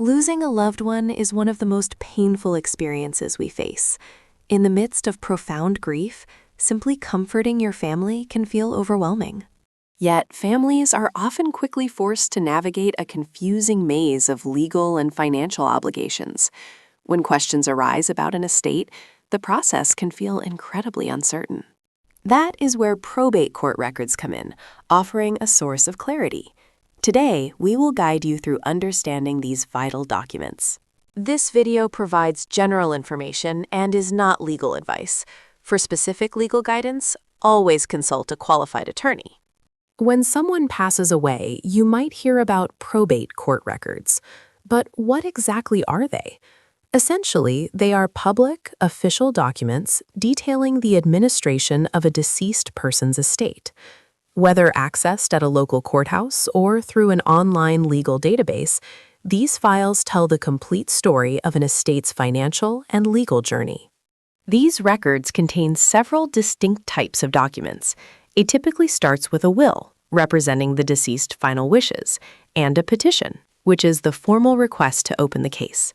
Losing a loved one is one of the most painful experiences we face. In the midst of profound grief, simply comforting your family can feel overwhelming. Yet, families are often quickly forced to navigate a confusing maze of legal and financial obligations. When questions arise about an estate, the process can feel incredibly uncertain. That is where probate court records come in, offering a source of clarity. Today, we will guide you through understanding these vital documents. This video provides general information and is not legal advice. For specific legal guidance, always consult a qualified attorney. When someone passes away, you might hear about probate court records. But what exactly are they? Essentially, they are public, official documents detailing the administration of a deceased person's estate. Whether accessed at a local courthouse or through an online legal database, these files tell the complete story of an estate's financial and legal journey. These records contain several distinct types of documents. It typically starts with a will, representing the deceased's final wishes, and a petition, which is the formal request to open the case.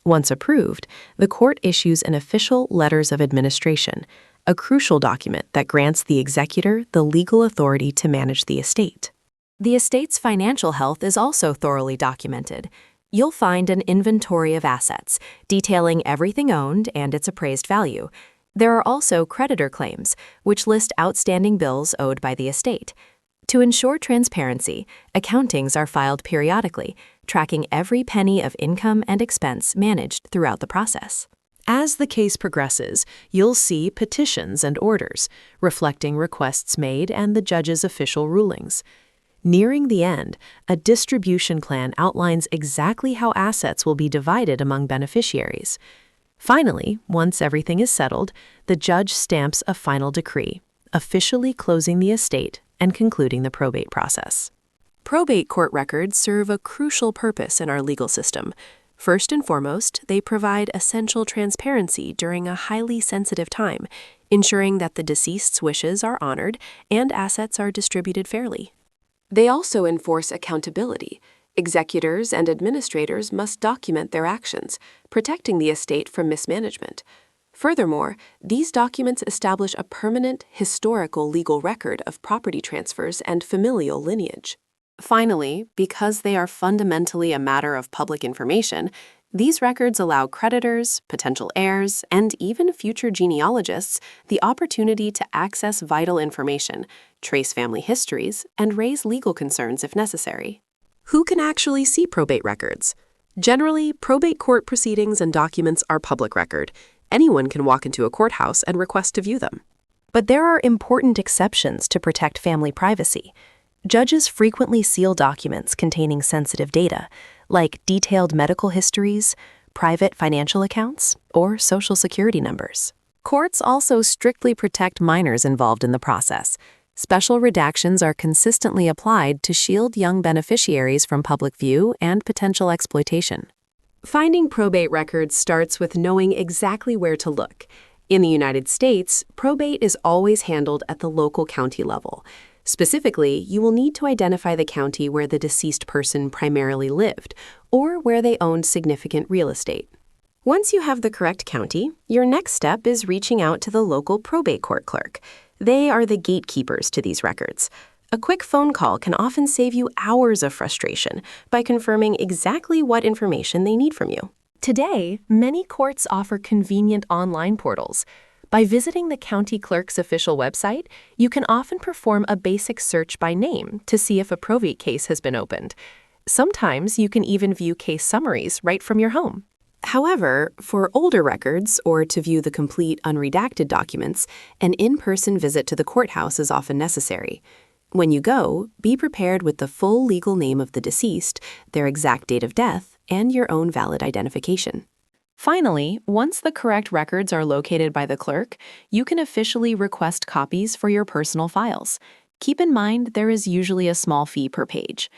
Once approved, the court issues an official letters of administration, a crucial document that grants the executor the legal authority to manage the estate. The estate's financial health is also thoroughly documented. You'll find an inventory of assets, detailing everything owned and its appraised value. There are also creditor claims, which list outstanding bills owed by the estate. To ensure transparency, accountings are filed periodically, tracking every penny of income and expense managed throughout the process. As the case progresses, you'll see petitions and orders, reflecting requests made and the judge's official rulings. Nearing the end, a distribution plan outlines exactly how assets will be divided among beneficiaries. Finally, once everything is settled, the judge stamps a final decree, officially closing the estate and concluding the probate process. Probate court records serve a crucial purpose in our legal system. First and foremost, they provide essential transparency during a highly sensitive time, ensuring that the deceased's wishes are honored and assets are distributed fairly. They also enforce accountability. Executors and administrators must document their actions, protecting the estate from mismanagement. Furthermore, these documents establish a permanent, historical legal record of property transfers and familial lineage. Finally, because they are fundamentally a matter of public information, these records allow creditors, potential heirs, and even future genealogists the opportunity to access vital information, trace family histories, and raise legal concerns if necessary. Who can actually see probate records? Generally, probate court proceedings and documents are public record. Anyone can walk into a courthouse and request to view them. But there are important exceptions to protect family privacy. Judges frequently seal documents containing sensitive data, like detailed medical histories, private financial accounts, or social security numbers. Courts also strictly protect minors involved in the process. Special redactions are consistently applied to shield young beneficiaries from public view and potential exploitation. Finding probate records starts with knowing exactly where to look. In the United States, probate is always handled at the local county level. Specifically, you will need to identify the county where the deceased person primarily lived, or where they owned significant real estate. Once you have the correct county, your next step is reaching out to the local probate court clerk. They are the gatekeepers to these records. A quick phone call can often save you hours of frustration by confirming exactly what information they need from you. Today, many courts offer convenient online portals. By visiting the county clerk's official website, you can often perform a basic search by name to see if a probate case has been opened. Sometimes you can even view case summaries right from your home. However, for older records or to view the complete unredacted documents, an in-person visit to the courthouse is often necessary. When you go, be prepared with the full legal name of the deceased, their exact date of death, and your own valid identification. Finally, once the correct records are located by the clerk, you can officially request copies for your personal files. Keep in mind there is usually a small fee per page.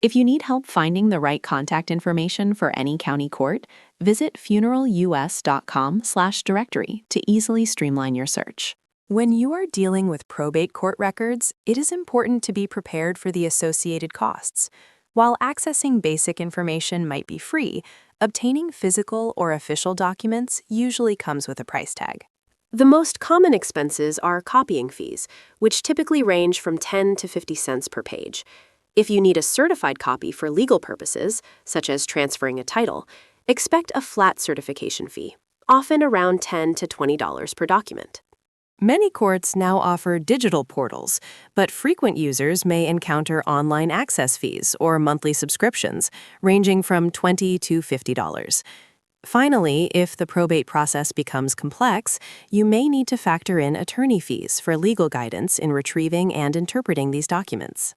If you need help finding the right contact information for any county court, visit funeralus.com/directory to easily streamline your search. When you are dealing with probate court records, it is important to be prepared for the associated costs. While accessing basic information might be free, obtaining physical or official documents usually comes with a price tag. The most common expenses are copying fees, which typically range from 10 to 50 cents per page. If you need a certified copy for legal purposes, such as transferring a title, expect a flat certification fee, often around $10 to $20 per document. Many courts now offer digital portals, but frequent users may encounter online access fees or monthly subscriptions, ranging from $20 to $50. Finally, if the probate process becomes complex, you may need to factor in attorney fees for legal guidance in retrieving and interpreting these documents.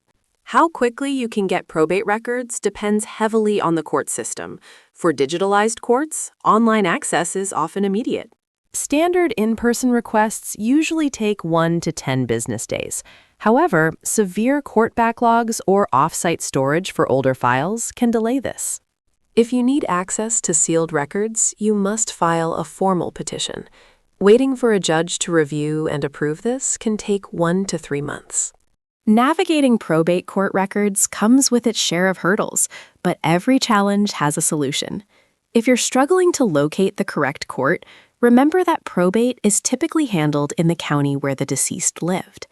How quickly you can get probate records depends heavily on the court system. For digitalized courts, online access is often immediate. Standard in-person requests usually take 1 to 10 business days. However, severe court backlogs or off-site storage for older files can delay this. If you need access to sealed records, you must file a formal petition. Waiting for a judge to review and approve this can take 1 to 3 months. Navigating probate court records comes with its share of hurdles, but every challenge has a solution. If you're struggling to locate the correct court, remember that probate is typically handled in the county where the deceased lived.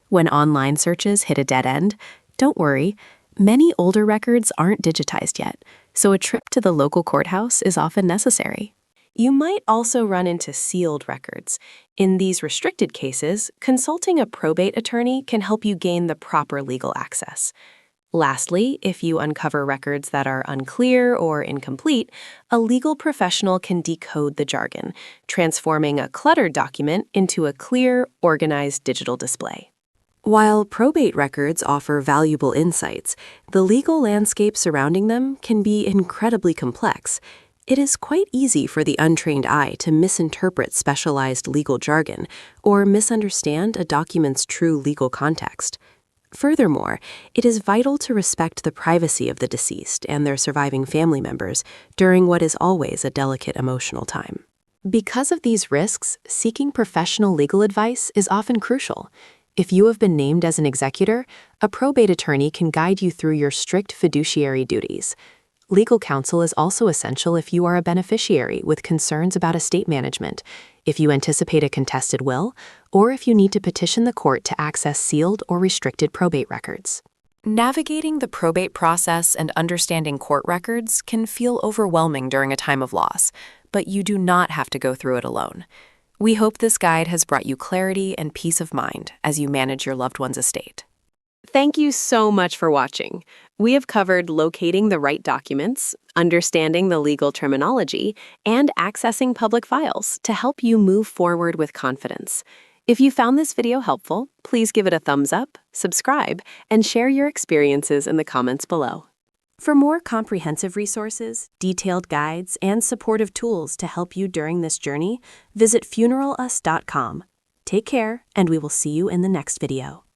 When online searches hit a dead end, don't worry, many older records aren't digitized yet, so a trip to the local courthouse is often necessary. You might also run into sealed records. In these restricted cases, consulting a probate attorney can help you gain the proper legal access. Lastly, if you uncover records that are unclear or incomplete, a legal professional can decode the jargon, transforming a cluttered document into a clear, organized digital display. While probate records offer valuable insights, the legal landscape surrounding them can be incredibly complex. It is quite easy for the untrained eye to misinterpret specialized legal jargon or misunderstand a document's true legal context. Furthermore, it is vital to respect the privacy of the deceased and their surviving family members during what is always a delicate emotional time. Because of these risks, seeking professional legal advice is often crucial. If you have been named as an executor, a probate attorney can guide you through your strict fiduciary duties. Legal counsel is also essential if you are a beneficiary with concerns about estate management, if you anticipate a contested will, or if you need to petition the court to access sealed or restricted probate records. Navigating the probate process and understanding court records can feel overwhelming during a time of loss, but you do not have to go through it alone. We hope this guide has brought you clarity and peace of mind as you manage your loved one's estate. Thank you so much for watching. We have covered locating the right documents, understanding the legal terminology, and accessing public files to help you move forward with confidence. If you found this video helpful, please give it a thumbs up, subscribe, and share your experiences in the comments below. For more comprehensive resources, detailed guides, and supportive tools to help you during this journey, visit funeralus.com. Take care, and we will see you in the next video.